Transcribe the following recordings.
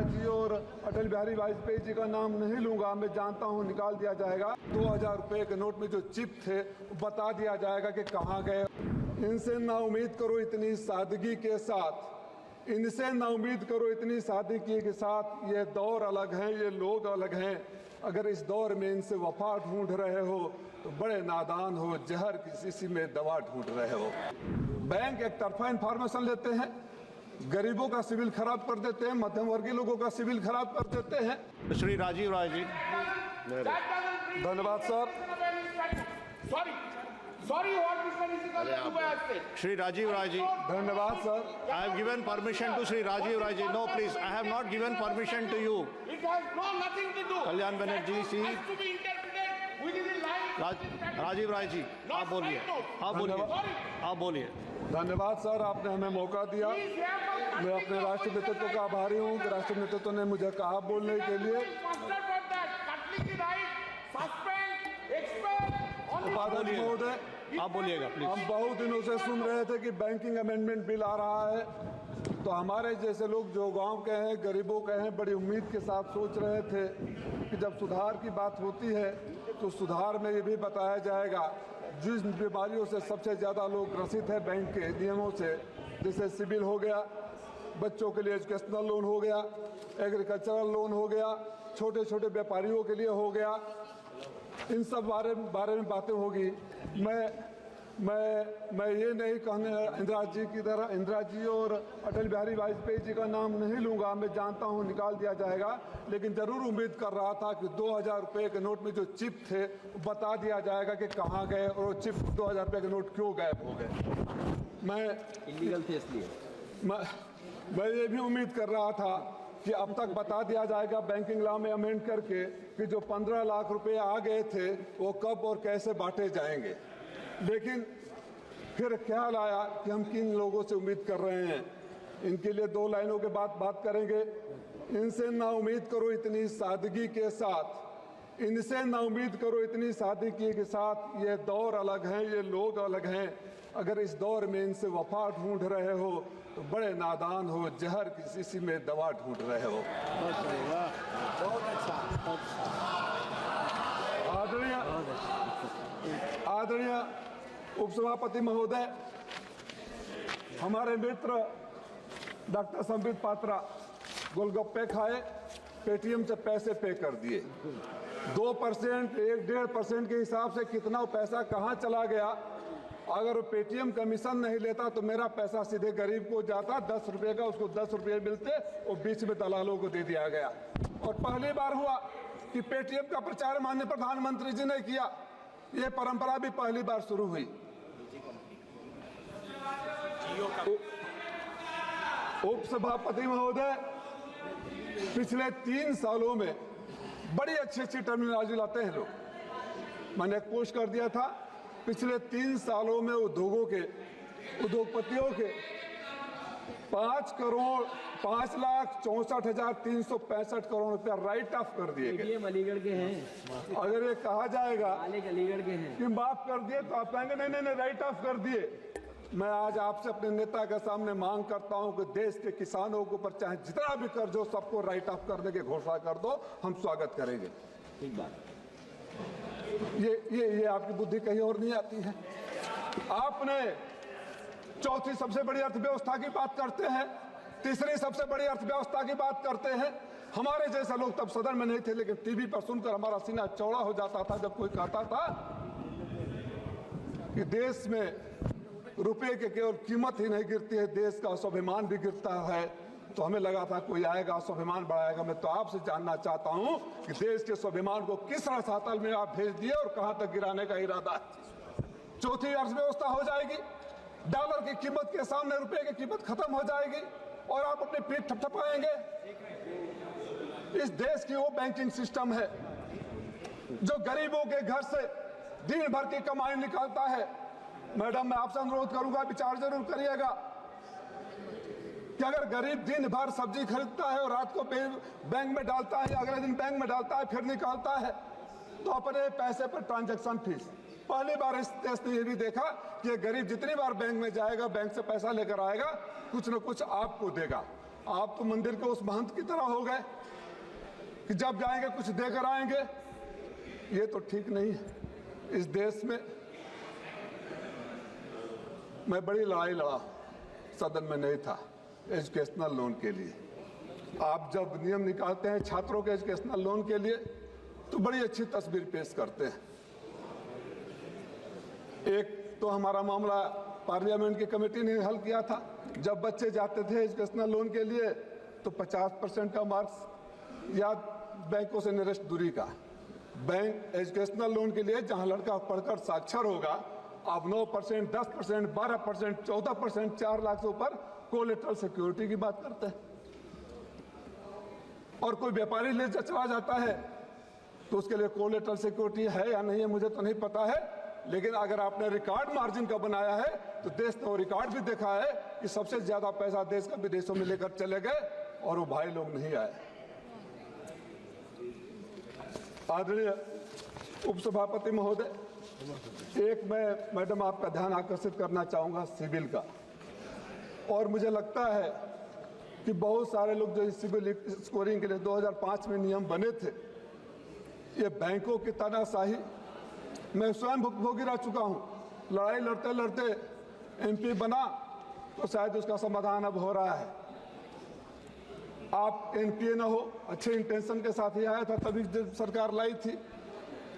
जी और अटल बिहारी वाजपेयी जी का नाम नहीं लूंगा, मैं जानता हूं निकाल दिया जाएगा। 2000 रुपए के नोट में जो चिप थे बता दिया जाएगा कि कहां गए। इनसे ना उम्मीद करो इतनी सादगी के साथ, इनसे ना उम्मीद करो इतनी सादगी के साथ। ये दौर अलग हैं, ये लोग अलग हैं। अगर इस दौर में इनसे वफा ढूंढ रहे हो तो बड़े नादान हो, जहर की शीशी में दवा ढूंढ रहे हो। बैंक एक तरफा इन्फॉर्मेशन लेते हैं, गरीबों का सिविल खराब कर देते हैं, मध्यम वर्गीय लोगों का सिविल खराब कर देते हैं। श्री राजीव राय जी। धन्यवाद सर। श्री राजीव राय जी। धन्यवाद sir. I have given permission to Shri Rajiv Rai ji. No, please. I have not given permission to you. It has nothing to do. Kalyan Banerjee, see. It has to be interpreted within the line. Rajeev Rai ji, आप बोलिए, आप बोलिए, आप बोलिए। धन्यवाद sir, आपने हमें मौका दिया। मैं अपने राष्ट्र नेतृत्व का आभारी हूँ कि राष्ट्र नेतृत्व ने मुझे कहा बोलने के लिए। उपाध्यक्ष महोदय, आप बोलिएगा प्लीज। हम बहुत दिनों से सुन रहे थे कि बैंकिंग अमेंडमेंट बिल आ रहा है, तो हमारे जैसे लोग जो गांव के हैं, गरीबों के हैं, बड़ी उम्मीद के साथ सोच रहे थे कि जब सुधार की बात होती है तो सुधार में ये भी बताया जाएगा जिस बीमारियों से सबसे ज़्यादा लोग ग्रसित हैं बैंक के नियमों से, जैसे सिविल हो गया, बच्चों के लिए एजुकेशनल लोन हो गया, एग्रीकल्चरल लोन हो गया, छोटे छोटे व्यापारियों के लिए हो गया, इन सब बारे में बातें होगी। मैं ये नहीं कहने इंदिरा जी की तरह, इंदिरा जी और अटल बिहारी वाजपेयी जी का नाम नहीं लूंगा, मैं जानता हूं निकाल दिया जाएगा, लेकिन जरूर उम्मीद कर रहा था कि 2000 रुपए के नोट में जो चिप थे बता दिया जाएगा कि कहां गए और चिप 2000 रुपए के नोट क्यों गायब हो गए। मैं इलीगल थे इसलिए मैं ये भी उम्मीद कर रहा था कि अब तक बता दिया जाएगा बैंकिंग लॉ में अमेंड करके कि जो 15 लाख रुपए आ गए थे वो कब और कैसे बांटे जाएंगे। लेकिन फिर ख्याल आया कि हम किन लोगों से उम्मीद कर रहे हैं। इनके लिए 2 लाइनों के बाद बात करेंगे। इनसे ना उम्मीद करो इतनी सादगी के साथ, इनसे ना उम्मीद करो इतनी सादगी के साथ। ये दौर अलग हैं, ये लोग अलग हैं। अगर इस दौर में इनसे वफा ढूंढ रहे हो तो बड़े नादान हो, जहर की शीशी में दवा ढूंढ रहे हो। आदरणीय उपसभापति महोदय, हमारे मित्र डॉक्टर संबित पात्रा गोलगप्पे खाए, पेटीएम से पैसे पे कर दिए। 2%, 1-1.5% के हिसाब से कितना पैसा कहां चला गया। अगर पेटीएम कमीशन नहीं लेता तो मेरा पैसा सीधे गरीब को जाता, 10 रुपये का उसको 10 रुपये मिलते और बीच में दलालों को दे दिया गया। और पहली बार हुआ कि पेटीएम का प्रचार माननीय प्रधानमंत्री जी ने किया। ये परंपरा भी पहली बार शुरू हुई। उपसभापति महोदय, पिछले 3 सालों में बड़ी अच्छी टर्मिनोलॉजी लाते हैं लोग। मैंने कोशिश कर दिया था पिछले 3 सालों में उद्योगपतियों के 5,64,365 करोड़ रुपया राइट ऑफ कर दिए गए। अलीगढ़ के हैं। अगर ये कहा जाएगा अलीगढ़ के हैं कि माफ कर दिए तो आप कहेंगे नहीं राइट ऑफ कर दिए। मैं आज आपसे अपने नेता के सामने मांग करता हूं कि देश के किसानों के ऊपर चाहे जितना भी कर्ज हो सबको राइट ऑफ करने की घोषणा कर दो, हम स्वागत करेंगे। ठीक बात। ये आपकी बुद्धि कहीं और नहीं आती है। आपने चौथी सबसे बड़ी अर्थव्यवस्था की बात करते हैं, तीसरी सबसे बड़ी अर्थव्यवस्था की बात करते हैं। हमारे जैसे लोग तब सदन में नहीं थे, लेकिन टीवी पर सुनकर हमारा सीना चौड़ा हो जाता था जब कोई कहता था कि देश में रुपए के केवल कीमत ही नहीं गिरती है, देश का स्वाभिमान भी गिरता है। तो हमें लगा था कोई आएगा स्वाभिमान बढ़ाएगा। मैं तो आपसे जानना चाहता हूं कि देश के स्वाभिमान को किस रसातल में आप भेज दिए और कहां तक गिराने का इरादा है। चौथी अर्थव्यवस्था हो जाएगी, डॉलर की कीमत के सामने रुपए की कीमत खत्म हो जाएगी और आप अपनी पीठ थपथपाएंगे। इस देश की वो बैंकिंग सिस्टम है जो गरीबों के घर से दिन भर की कमाई निकालता है। मैडम, मैं आपसे अनुरोध करूंगा, विचार जरूर करिएगा कि अगर गरीब दिन भर सब्जी खरीदता है और रात को बैंक में डालता है, अगले दिन बैंक में डालता है, फिर निकालता है, तो अपने पैसे पर ट्रांजैक्शन फीस। पहली बार इस देश ने यह भी देखा कि गरीब जितनी बार बैंक में जाएगा, बैंक से पैसा लेकर आएगा, कुछ न कुछ आपको देगा। आप तो मंदिर के उस महंत की तरह हो गए कि जब जाएंगे कुछ देकर आएंगे। ये तो ठीक नहीं है। इस देश में मैं बड़ी लड़ाई लड़ा, सदन में नहीं था, एजुकेशनल लोन के लिए। आप जब नियम निकालते हैं छात्रों के एजुकेशनल लोन के लिए तो बड़ी अच्छी तस्वीर पेश करते हैं। एक तो हमारा मामला पार्लियामेंट की कमेटी ने हल किया था। जब बच्चे जाते थे एजुकेशनल लोन के लिए तो 50% का मार्क्स या बैंकों से निरस्त दूरी का। बैंक एजुकेशनल लोन के लिए जहां लड़का पढ़कर साक्षर होगा, आप 9%, 10%, 12%, 14%, 4 लाख से ऊपर कोलेटरल सिक्योरिटी की बात करते हैं। और कोई व्यापारी ले चला जाता है तो उसके लिए कोलेटरल सिक्योरिटी है या नहीं है मुझे तो नहीं पता है, लेकिन अगर आपने रिकॉर्ड मार्जिन का बनाया है तो देश ने वो रिकॉर्ड भी देखा है कि सबसे ज्यादा पैसा देश का विदेशों में लेकर चले गए और वो भाई लोग नहीं आए। आदरणीय उपसभापति महोदय, एक मैं मैडम आपका ध्यान आकर्षित करना चाहूंगा सिविल का। और मुझे लगता है कि बहुत सारे लोग जो सिविल स्कोरिंग के लिए 2005 में नियम बने थे, ये बैंकों की तानाशाही मैं स्वयं भुगतभोगी रह चुका हूं। लड़ाई लड़ते लड़ते एमपी बना तो शायद उसका समाधान अब हो रहा है। आप एनपीए न हो, अच्छे इंटेंशन के साथ ही आया था, तभी सरकार लाई थी।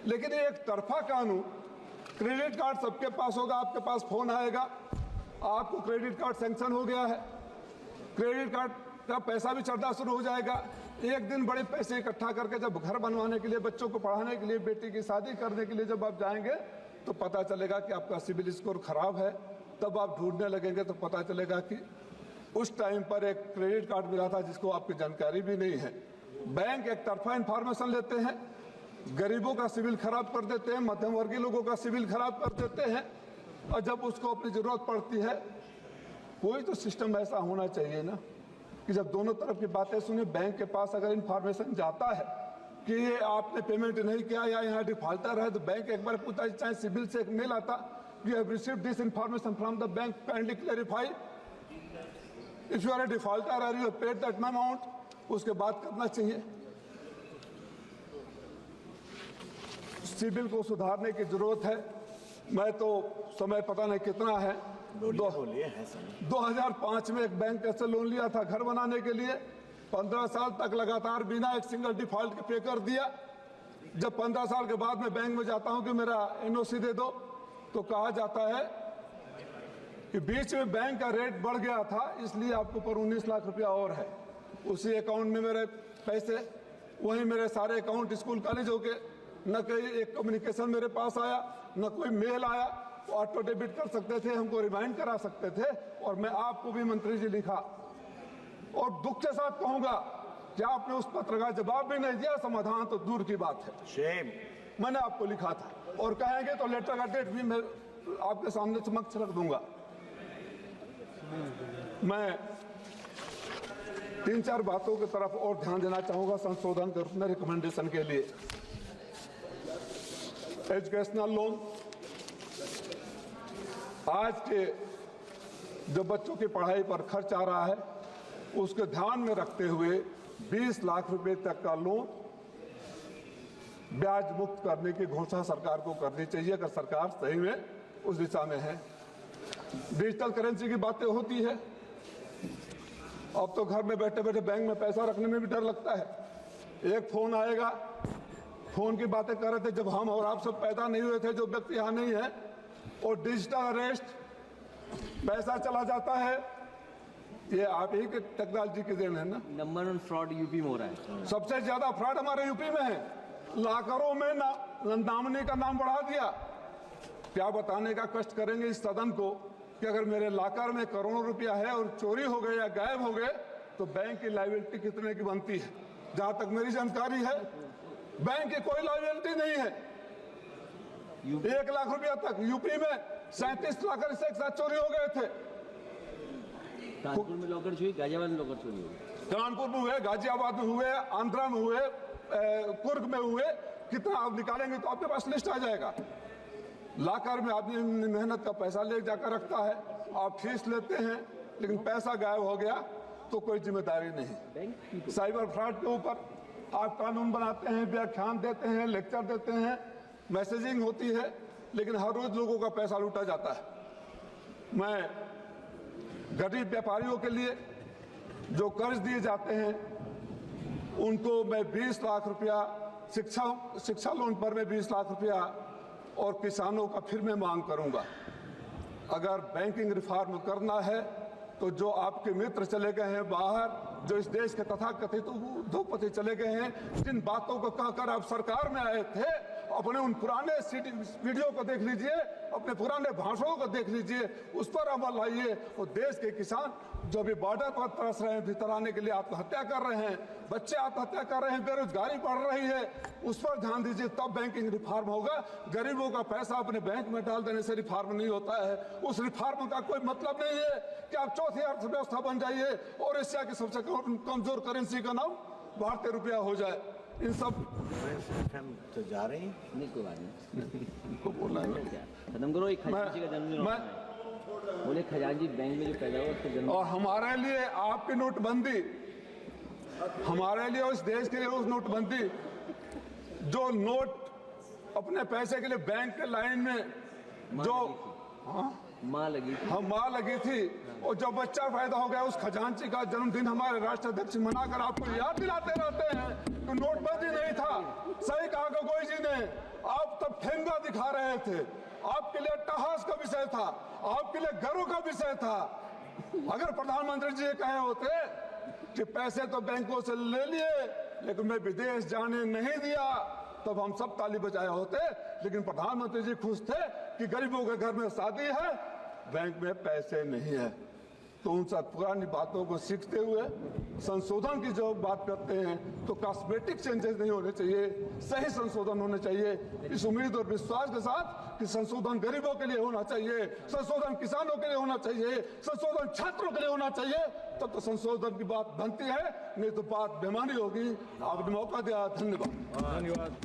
लेकिन ये एक तरफा कानून, क्रेडिट कार्ड सबके पास होगा, आपके पास फोन आएगा, आपको क्रेडिट कार्ड सैंक्शन हो गया है, क्रेडिट कार्ड का पैसा भी चढ़ना शुरू हो जाएगा। एक दिन बड़े पैसे इकट्ठा करके जब घर बनवाने के लिए, बच्चों को पढ़ाने के लिए, बेटी की शादी करने के लिए जब आप जाएंगे तो पता चलेगा कि आपका सिविल स्कोर खराब है। तब आप ढूंढने लगेंगे तो पता चलेगा कि उस टाइम पर एक क्रेडिट कार्ड मिला था जिसको आपकी जानकारी भी नहीं है। बैंक एक तरफा इंफॉर्मेशन लेते हैं, गरीबों का सिविल खराब कर देते हैं, मध्यम वर्गीय लोगों का सिविल खराब कर देते हैं, और जब उसको अपनी जरूरत पड़ती है, कोई तो सिस्टम ऐसा होना चाहिए ना कि जब दोनों तरफ की बातें सुने, बैंक के पास अगर इंफॉर्मेशन जाता है कि ये आपने पेमेंट नहीं किया या यहाँ डिफॉल्टर है, तो बैंक एक बार पूछता है, चाहे सिविल से एक मेल आता, you have received this information from the bank, kindly clarify if you are a defaulter और यू पेड दैट अमाउंट, उसके बाद करना चाहिए। सिविल को सुधारने की जरूरत है। मैं तो समय पता नहीं कितना है, 2005 में एक बैंक से लोन लिया था घर बनाने के लिए, 15 साल तक लगातार बिना एक सिंगल डिफॉल्ट के पे कर दिया। जब 15 साल के बाद में बैंक में जाता हूं कि मेरा एनओसी दे दो, तो कहा जाता है कि बीच में बैंक का रेट बढ़ गया था, इसलिए आपके ऊपर 19 लाख रुपया और है। उसी अकाउंट में मेरे पैसे, वहीं मेरे सारे अकाउंट स्कूल कॉलेज हो गए, न कोई एक कम्युनिकेशन मेरे पास आया, न कोई मेल आया। ऑटो डेबिट कर सकते थे, हमको रिमाइंड करा सकते थे, और मैं आपको भी मंत्री जी लिखा, और दुख के साथ कहूंगा कि आपने उस पत्र का जवाब भी नहीं दिया, समाधान तो दूर की बात है। शेम। मैंने आपको लिखा था, और कहेंगे तो लेटर का डेट भी मैं आपके सामने समक्ष रख दूंगा। मैं 3-4 बातों की तरफ और ध्यान देना चाहूंगा संशोधन करने रिकमेंडेशन के लिए। एजुकेशनल लोन, आज के जो बच्चों की पढ़ाई पर खर्च आ रहा है उसके ध्यान में रखते हुए 20 लाख रुपए तक का लोन ब्याज मुक्त करने की घोषणा सरकार को करनी चाहिए, अगर सरकार सही में उस दिशा में है। डिजिटल करेंसी की बातें होती है, अब तो घर में बैठे बैठे बैंक में पैसा रखने में भी डर लगता है। एक फोन आएगा, फोन की बातें कर रहे थे जब हम और आप सब पैदा नहीं हुए थे, जो व्यक्ति यहाँ नहीं है, और डिजिटल अरेस्ट, पैसा चला जाता है। ये आप ही के टेक्नोलॉजी की देन है ना। नंबर 1 फ्रॉड यूपी में हो रहा है। सबसे ज्यादा फ्रॉड हमारे यूपी में है। लाखों में नॉमिनी का नाम बढ़ा दिया। क्या बताने का कष्ट करेंगे इस सदन को कि अगर मेरे लाकर में करोड़ों रुपया है और चोरी हो गए या गायब हो गए तो बैंक की लायबिलिटी कितने की बनती है। जहां तक मेरी जानकारी है, बैंक की कोई लायबिलिटी नहीं है। 1 लाख रुपया तक यूपी में 37 लाख से एक साथ चोरी हो गए थे। कानपुर में लॉकर चोरी, गाजियाबाद में लॉकर चोरी हुई। कानपुर में हुए, गाजियाबाद में हुए, आंध्रा में हुए, कुर्ग में हुए। कितना आप निकालेंगे तो आपके पास लिस्ट आ जाएगा। लाकर में आदमी मेहनत का पैसा ले जाकर रखता है, आप फीस लेते हैं, लेकिन पैसा गायब हो गया। तो कोई जिम्मेदारी नहीं। साइबर फ्रॉड के ऊपर आप कानून बनाते हैं, व्याख्यान देते हैं, लेक्चर देते हैं, मैसेजिंग होती है, लेकिन हर रोज लोगों का पैसा लूटा जाता है। मैं गरीब व्यापारियों के लिए जो कर्ज दिए जाते हैं उनको मैं 20 लाख रुपया, शिक्षा लोन पर मैं 20 लाख रुपया, और किसानों का फिर मैं मांग करूंगा। अगर बैंकिंग रिफॉर्म करना है तो जो आपके मित्र चले गए हैं बाहर, जो इस देश के तथाकथित उद्योगपति चले गए हैं, जिन बातों को कहकर आप सरकार में आए थे, अपने उन पुराने वीडियो को देख लीजिए, अपने पुराने भाषणों को देख लीजिए, उस पर अमल लाइए। और देश के किसान जो भी बॉर्डर पर तरस रहे हैं, भीतर आने के लिए आत्महत्या कर रहे हैं, बच्चे आत्महत्या कर रहे हैं, बेरोजगारी बढ़ रही है, उस पर ध्यान दीजिए, तब बैंकिंग रिफॉर्म होगा। गरीबों का पैसा अपने बैंक में डाल देने से रिफॉर्म नहीं होता है। उस रिफॉर्म का कोई मतलब नहीं है कि आप चौथी अर्थव्यवस्था बन जाइए और एशिया की सबसे कमजोर करेंसी का नाम भारतीय रुपया हो जाए। इन सब तो जा रहे हैं, नहीं कोई बात नहीं, को बोलना है। खत्म करो। एक खजांची का जन्मदिन होता है, बोले खजांची बैंक में जो पैदा हुआ उसका जन्म। और हमारे लिए आपकी नोटबंदी, हमारे लिए उस देश के लिए उस नोटबंदी, जो नोट अपने पैसे के लिए बैंक के लाइन में जो माँ लगी थी, हम माँ लगी थी, और जब बच्चा पैदा हो गया उस खजांची का जन्मदिन हमारे राष्ट्राध्यक्ष मनाकर आपको याद दिलाते रहते हैं तो नोटबंदी नहीं था। सही कहा गोगोई जी ने, आप तब ठेंगा दिखा रहे थे, आपके लिए अट्टहास का विषय था, आपके लिए गर्व का विषय था। अगर प्रधानमंत्री जी कहे होते कि पैसे तो बैंकों से ले लिए लेकिन मैं विदेश जाने नहीं दिया, तब हम सब ताली बजाए होते। लेकिन प्रधानमंत्री जी खुश थे कि गरीबों के घर में शादी है, बैंक में पैसे नहीं है। तो उन सब पुरानी बातों को सीखते हुए संशोधन की जो बात करते हैं तो कॉस्मेटिक चेंजेस नहीं होने चाहिए, सही संशोधन होने चाहिए। इस उम्मीद और विश्वास के साथ कि संशोधन गरीबों के लिए होना चाहिए, संशोधन किसानों के लिए होना चाहिए, संशोधन छात्रों के लिए होना चाहिए, तब तो संशोधन की बात बनती है, नहीं तो बात बेमानी होगी। आपने मौका दिया, धन्यवाद।